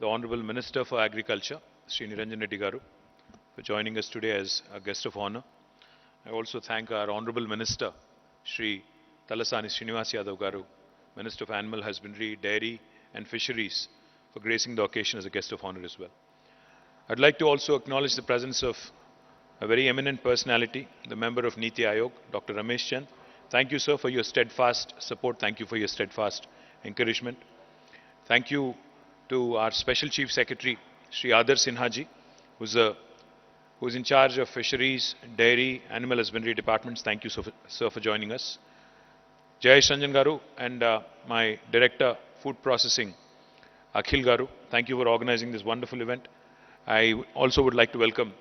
the Honorable Minister for Agriculture, Sri Niranjan Reddy Garu, for joining us today as a guest of honor. I also thank our Honorable Minister, Sri Talasani Srinivas Yadav Garu, Minister of Animal Husbandry, Dairy and Fisheries, for gracing the occasion as a guest of honor as well. I'd like to also acknowledge the presence of a very eminent personality, the member of Niti Aayog, Dr. Ramesh Chand. Thank you, sir, for your steadfast support. Thank you for your steadfast encouragement. Thank you to our Special Chief Secretary, Sri Adar Sinha ji, who's in charge of Fisheries, Dairy, Animal Husbandry departments. Thank you, sir, for joining us. Jayesh Ranjan Garu and my Director, Food Processing, Akhil Garu. Thank you for organizing this wonderful event. I also would like to welcome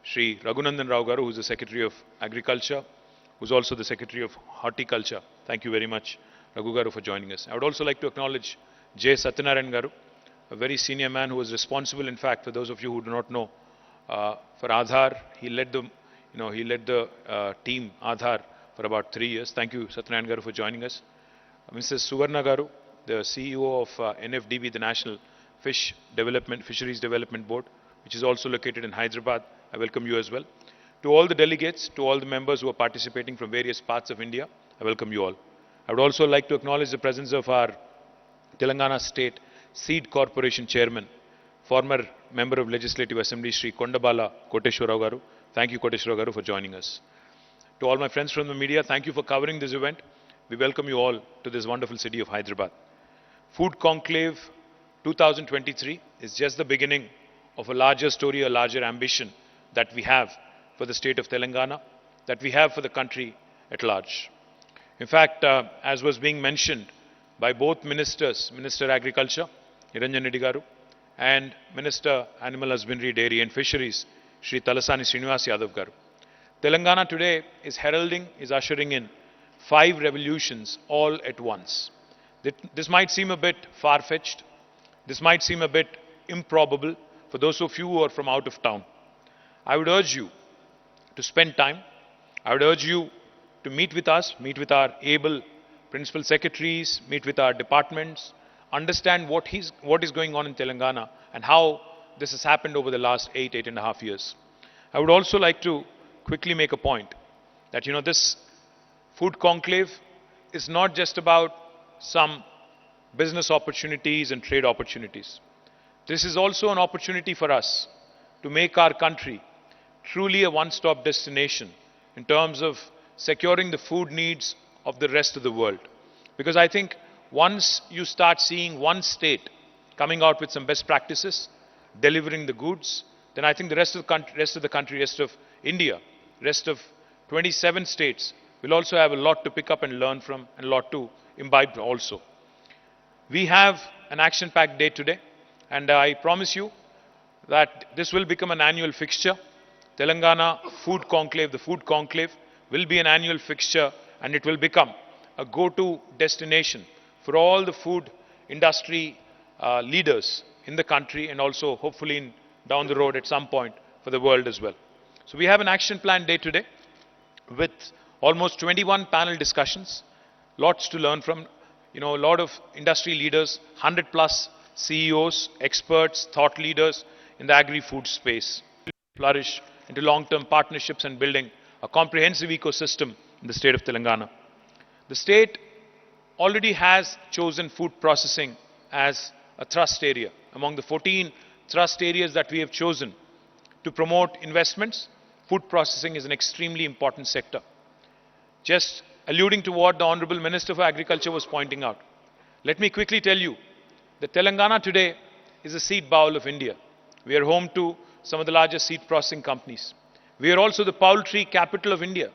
Sri Raghunandan Rao Garu, who is the Secretary of Agriculture, who is also the Secretary of Horticulture. Thank you very much, Raghu Garu, for joining us. I would also like to acknowledge J. Satyanarayan Garu, a very senior man who was responsible, in fact, for those of you who do not know, for Aadhaar. He led the team Aadhaar for about 3 years. Thank you, Satyanarayan Garu, for joining us. Mrs. Suvarna Garu, the CEO of NFDB, the National Fisheries Development Board, which is also located in Hyderabad. I welcome you as well. To all the delegates, to all the members who are participating from various parts of India, I welcome you all. I would also like to acknowledge the presence of our Telangana State Seed Corporation Chairman, former Member of Legislative Assembly, Sri Kondabala Koteshwarao Garu. Thank you, Koteshwarao Garu, for joining us. To all my friends from the media, thank you for covering this event. We welcome you all to this wonderful city of Hyderabad. Food Conclave 2023 is just the beginning of a larger story, a larger ambition that we have for the state of Telangana, that we have for the country at large. In fact, as was being mentioned by both ministers, Minister Agriculture, Niranjan Reddy Garu, and Minister Animal Husbandry, Dairy and Fisheries, Sri Talasani Srinivas Yadav Garu, Telangana today is ushering in 5 revolutions all at once. This might seem a bit far-fetched. This might seem a bit improbable for those of you who are from out of town. I would urge you to spend time. I would urge you to meet with us, meet with our able principal secretaries, meet with our departments, understand what is going on in Telangana and how this has happened over the last 8.5 years. I would also like to quickly make a point that, this food conclave is not just about some business opportunities and trade opportunities. This is also an opportunity for us to make our country truly a one-stop destination in terms of securing the food needs of the rest of the world. Because I think once you start seeing one state coming out with some best practices, delivering the goods, then I think the rest of the country, rest of India, rest of 27 states will also have a lot to pick up and learn from and a lot to imbibe also. We have an action-packed day today, and I promise you that this will become an annual fixture. Telangana Food Conclave, the Food Conclave, will be an annual fixture, and it will become a go-to destination for all the food industry leaders in the country and also hopefully down the road at some point for the world as well. So we have an action plan day today with almost 21 panel discussions, lots to learn from, a lot of industry leaders, 100 plus CEOs, experts, thought leaders in the agri-food space, flourish into long-term partnerships and building a comprehensive ecosystem in the state of Telangana. The state already has chosen food processing as a thrust area. Among the 14 thrust areas that we have chosen to promote investments, food processing is an extremely important sector. Just alluding to what the Honorable Minister for Agriculture was pointing out, let me quickly tell you that Telangana today is a seed bowl of India. We are home to some of the largest seed processing companies. We are also the poultry capital of India.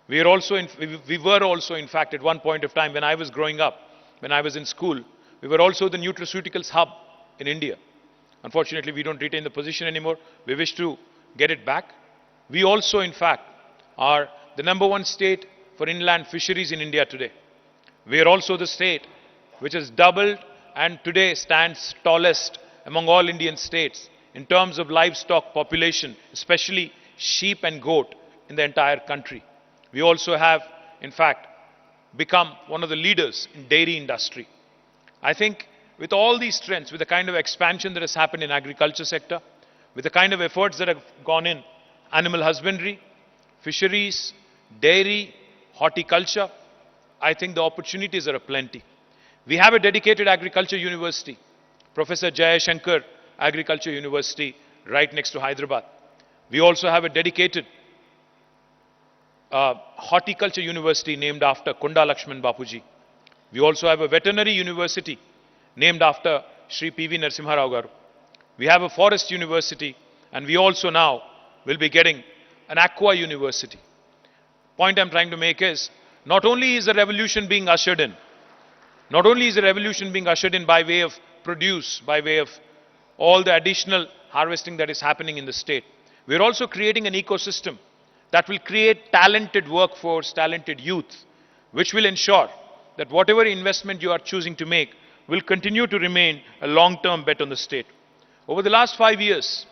We were also, in fact, at one point of time when I was growing up, when I was in school, we were also the nutraceuticals hub in India. Unfortunately, we don't retain the position anymore. We wish to get it back. We also, in fact, are the #1 state for inland fisheries in India today. We are also the state which has doubled and today stands tallest among all Indian states in terms of livestock population, especially sheep and goat in the entire country. We also have, in fact, become one of the leaders in dairy industry. I think with all these trends, with the kind of expansion that has happened in agriculture sector, with the kind of efforts that have gone in animal husbandry, fisheries, dairy, horticulture, I think the opportunities are aplenty. We have a dedicated agriculture university, Professor Jaya Shankar Agriculture University, right next to Hyderabad. We also have a dedicated horticulture university named after Kunda Lakshman Bapuji. We also have a veterinary university named after Sri P.V. Narasimha Rao Garu. We have a forest university, and we also now will be getting an aqua university. Point I'm trying to make is, not only is a revolution being ushered in, not only is a revolution being ushered in by way of produce, by way of all the additional harvesting that is happening in the state, we are also creating an ecosystem that will create talented workforce, talented youth, which will ensure that whatever investment you are choosing to make will continue to remain a long-term bet on the state. Over the last 5 years,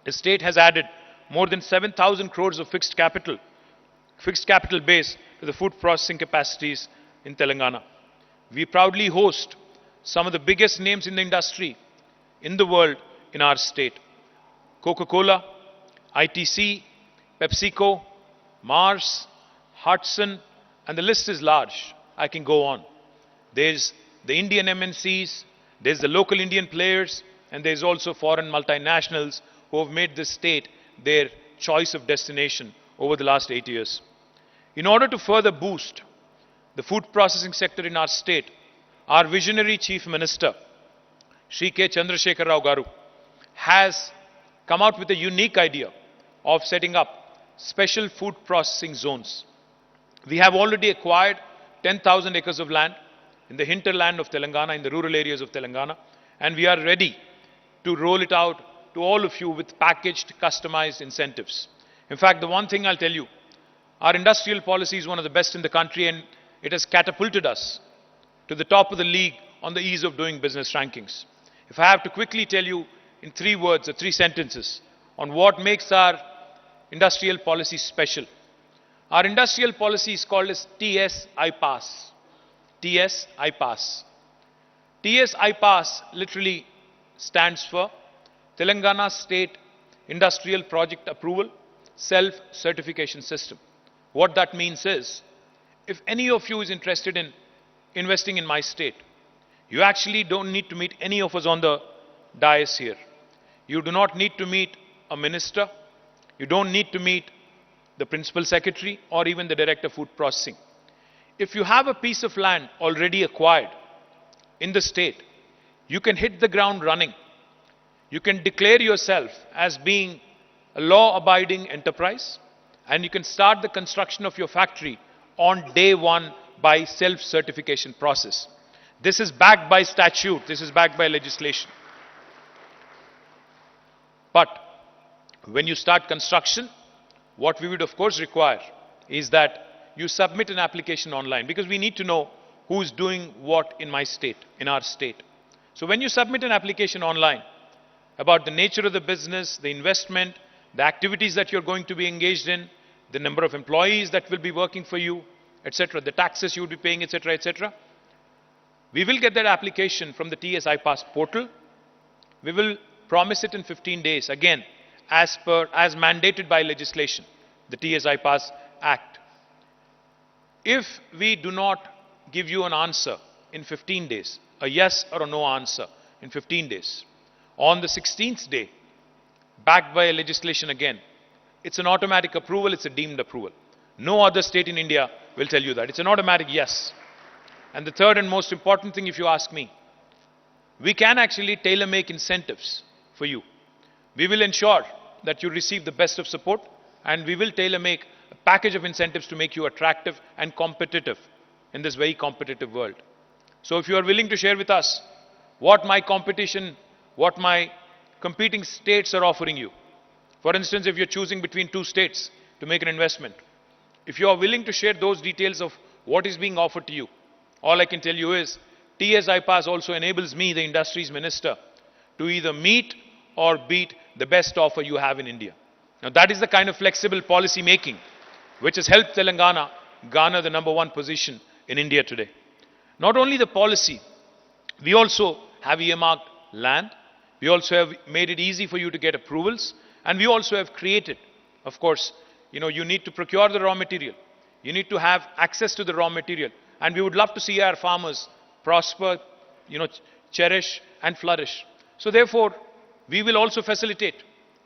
the state has added more than 7,000 crores of fixed capital base to the food processing capacities in Telangana. We proudly host some of the biggest names in the industry in the world in our state. Coca-Cola, ITC, PepsiCo, Mars, Hudson, and the list is large. I can go on. There's the Indian MNCs, there's the local Indian players, and there's also foreign multinationals who have made this state their choice of destination over the last 8 years. In order to further boost the food processing sector in our state, our visionary Chief Minister, Shri K. Chandrasekhar Rao Garu, has come out with a unique idea of setting up special food processing zones. We have already acquired 10,000 acres of land in the hinterland of Telangana, in the rural areas of Telangana, and we are ready to roll it out to all of you with packaged, customized incentives. In fact, the one thing I'll tell you, our industrial policy is one of the best in the country, and it has catapulted us to the top of the league on the ease of doing business rankings. If I have to quickly tell you in 3 words or 3 sentences on what makes our industrial policy special, our industrial policy is called as TS-I-PASS. TS-I-PASS. TS-I-PASS literally stands for Telangana State Industrial Project Approval Self-Certification System. What that means is, if any of you is interested in investing in my state, you actually don't need to meet any of us on the dais here. You do not need to meet a minister. You don't need to meet the principal secretary or even the director of food processing. If you have a piece of land already acquired in the state, you can hit the ground running. You can declare yourself as being a law-abiding enterprise, and you can start the construction of your factory on day one by self-certification process. This is backed by statute. This is backed by legislation. But when you start construction, what we would of course require is that you submit an application online, because we need to know who is doing what in my state, in our state. So when you submit an application online about the nature of the business, the investment, the activities that you're going to be engaged in, the number of employees that will be working for you, etc., the taxes you will be paying, etc., etc., we will get that application from the TS-I-PASS portal. We will promise it in 15 days, again, as mandated by legislation, the TS-I-PASS Act. If we do not give you an answer in 15 days, a yes or a no answer in 15 days, on the 16th day, backed by legislation again, it's an automatic approval, it's a deemed approval. No other state in India will tell you that. It's an automatic yes. And the third and most important thing, if you ask me, we can actually tailor-make incentives for you. We will ensure that you receive the best of support, and we will tailor-make a package of incentives to make you attractive and competitive in this very competitive world. So if you are willing to share with us what my competing states are offering you, for instance, if you're choosing between 2 states to make an investment, if you are willing to share those details of what is being offered to you, all I can tell you is TS-I-PASS also enables me, the industries minister, to either meet or beat the best offer you have in India. Now that is the kind of flexible policy making which has helped Telangana garner the #1 position in India today. Not only the policy, we also have earmarked land. We also have made it easy for you to get approvals. And we also have created, of course, you need to procure the raw material. You need to have access to the raw material. And we would love to see our farmers prosper, cherish and flourish. So therefore, we will also facilitate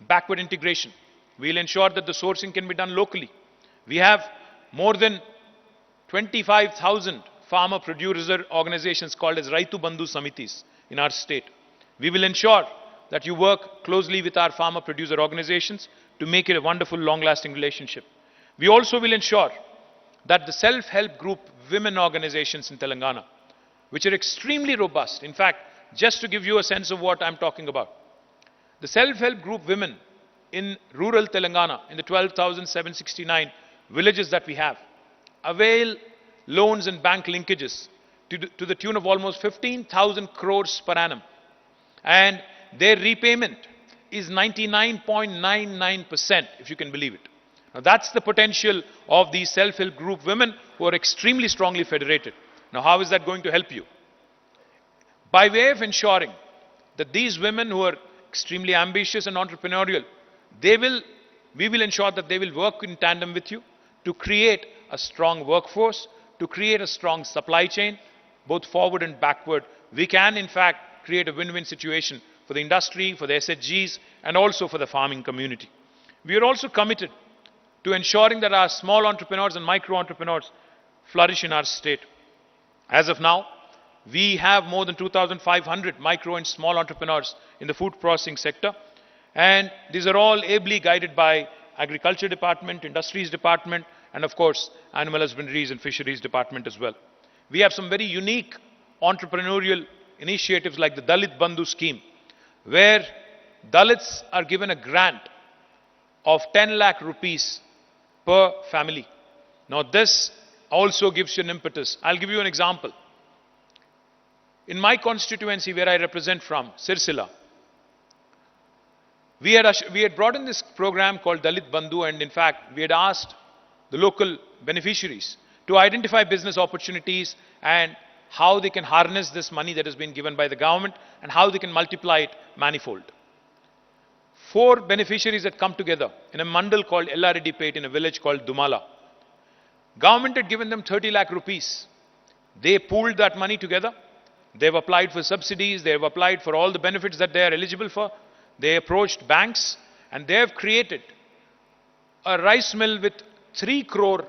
backward integration. We will ensure that the sourcing can be done locally. We have more than 25,000 farmer producer organizations called as Raitu Bandhu Samitis in our state. We will ensure that you work closely with our farmer producer organizations to make it a wonderful, long-lasting relationship. We also will ensure that the self-help group women organizations in Telangana, which are extremely robust, in fact, just to give you a sense of what I'm talking about, the self-help group women in rural Telangana, in the 12,769 villages that we have, avail loans and bank linkages to the tune of almost 15,000 crores per annum. And their repayment is 99.99%, if you can believe it. Now that's the potential of these self-help group women who are extremely strongly federated. Now how is that going to help you? By way of ensuring that these women who are extremely ambitious and entrepreneurial, we will ensure that they will work in tandem with you to create a strong workforce, to create a strong supply chain, both forward and backward. We can, in fact, create a win-win situation for the industry, for the SHGs, and also for the farming community. We are also committed to ensuring that our small entrepreneurs and micro-entrepreneurs flourish in our state. As of now, we have more than 2,500 micro and small entrepreneurs in the food processing sector, and these are all ably guided by Agriculture Department, Industries Department, and of course, Animal Husbandries and Fisheries Department as well. We have some very unique entrepreneurial initiatives like the Dalit Bandhu scheme, where Dalits are given a grant of 10 lakh rupees per family. Now this also gives you an impetus. I'll give you an example. In my constituency where I represent from, Sirsila, we had brought in this program called Dalit Bandhu, and in fact, we had asked the local beneficiaries to identify business opportunities and how they can harness this money that has been given by the government and how they can multiply it manifold. 4 beneficiaries had come together in a mandal called Ellareddypet in a village called Dumala. Government had given them 30 lakh rupees. They pooled that money together. They have applied for subsidies. They have applied for all the benefits that they are eligible for. They approached banks and they have created a rice mill with 3 crore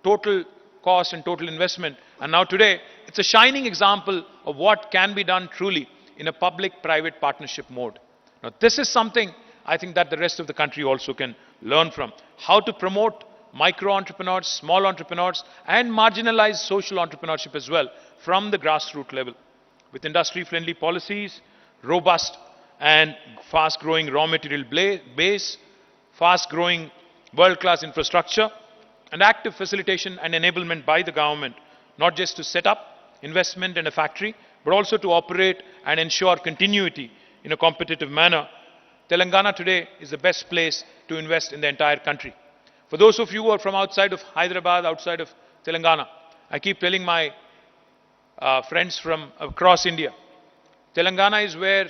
total cost and total investment. And now today, it's a shining example of what can be done truly in a public-private partnership mode. Now this is something I think that the rest of the country also can learn from. How to promote micro-entrepreneurs, small entrepreneurs, and marginalized social entrepreneurship as well from the grassroots level. With industry-friendly policies, robust and fast-growing raw material base, fast-growing world-class infrastructure, and active facilitation and enablement by the government, not just to set up investment in a factory, but also to operate and ensure continuity in a competitive manner. Telangana today is the best place to invest in the entire country. For those of you who are from outside of Hyderabad, outside of Telangana, I keep telling my friends from across India, Telangana is where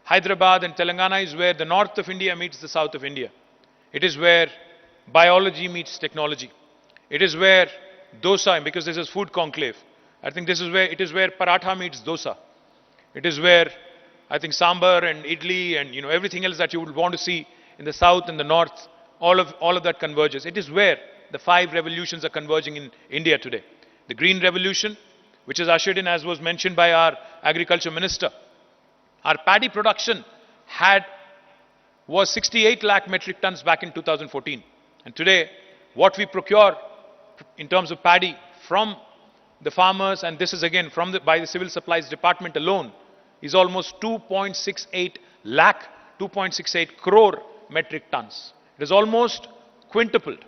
Hyderabad and Telangana is where the north of India meets the south of India. It is where biology meets technology. It is where dosa, because this is food conclave, I think this is where it is where paratha meets dosa. It is where I think sambar and idli and everything else that you would want to see in the south and the north, all of that converges. It is where the 5 revolutions are converging in India today. The green revolution, which is ushered in, as was mentioned by our agriculture minister. Our paddy production was 68 lakh metric tons back in 2014. And today, what we procure in terms of paddy from the farmers, and this is again by the Civil Supplies Department alone, is almost 2.68 crore metric tons. It is almost quintupled.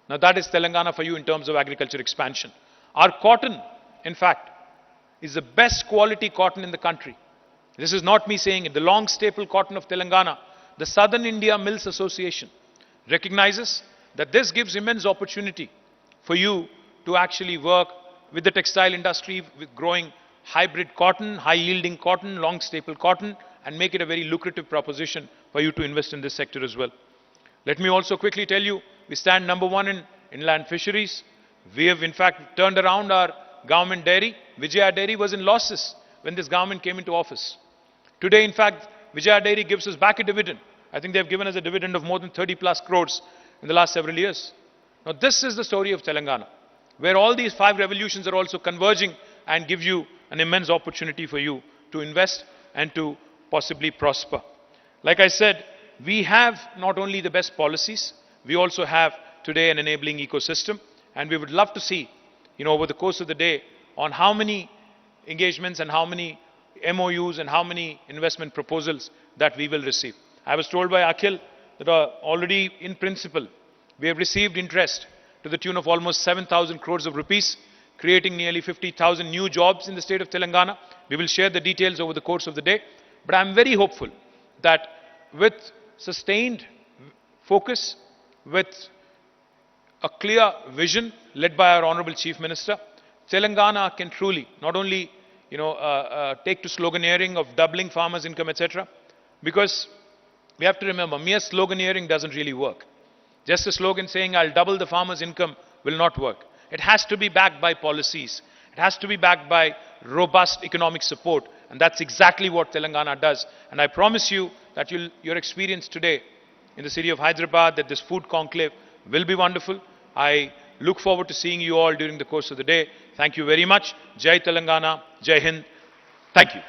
Now that is Telangana for you in terms of agriculture expansion. Our cotton, in fact, is the best quality cotton in the country. This is not me saying it. The long staple cotton of Telangana, the Southern India Mills Association, recognizes that this gives immense opportunity for you to actually work with the textile industry, with growing hybrid cotton, high-yielding cotton, long-staple cotton, and make it a very lucrative proposition for you to invest in this sector as well. Let me also quickly tell you, we stand number one in inland fisheries. We have, in fact, turned around our government dairy. Vijaya Dairy was in losses when this government came into office. Today, in fact, Vijaya Dairy gives us back a dividend. I think they have given us a dividend of more than 30 plus crores in the last several years. Now, this is the story of Telangana, where all these 5 revolutions are also converging and give you an immense opportunity for you to invest and to possibly prosper. Like I said, we have not only the best policies, we also have today an enabling ecosystem, and we would love to see, over the course of the day, on how many engagements and how many MOUs and how many investment proposals that we will receive. I was told by Akhil that already in principle, we have received interest to the tune of almost 7,000 crores of rupees, creating nearly 50,000 new jobs in the state of Telangana. We will share the details over the course of the day. But I'm very hopeful that with sustained focus, with a clear vision led by our Honorable Chief Minister, Telangana can truly not only take to sloganeering of doubling farmers' income, etc. Because we have to remember, mere sloganeering doesn't really work. Just a slogan saying, I'll double the farmer's income will not work. It has to be backed by policies. It has to be backed by robust economic support. And that's exactly what Telangana does. And I promise you that your experience today in the city of Hyderabad, that this food conclave will be wonderful. I look forward to seeing you all during the course of the day. Thank you very much. Jai Telangana, Jai Hind. Thank you.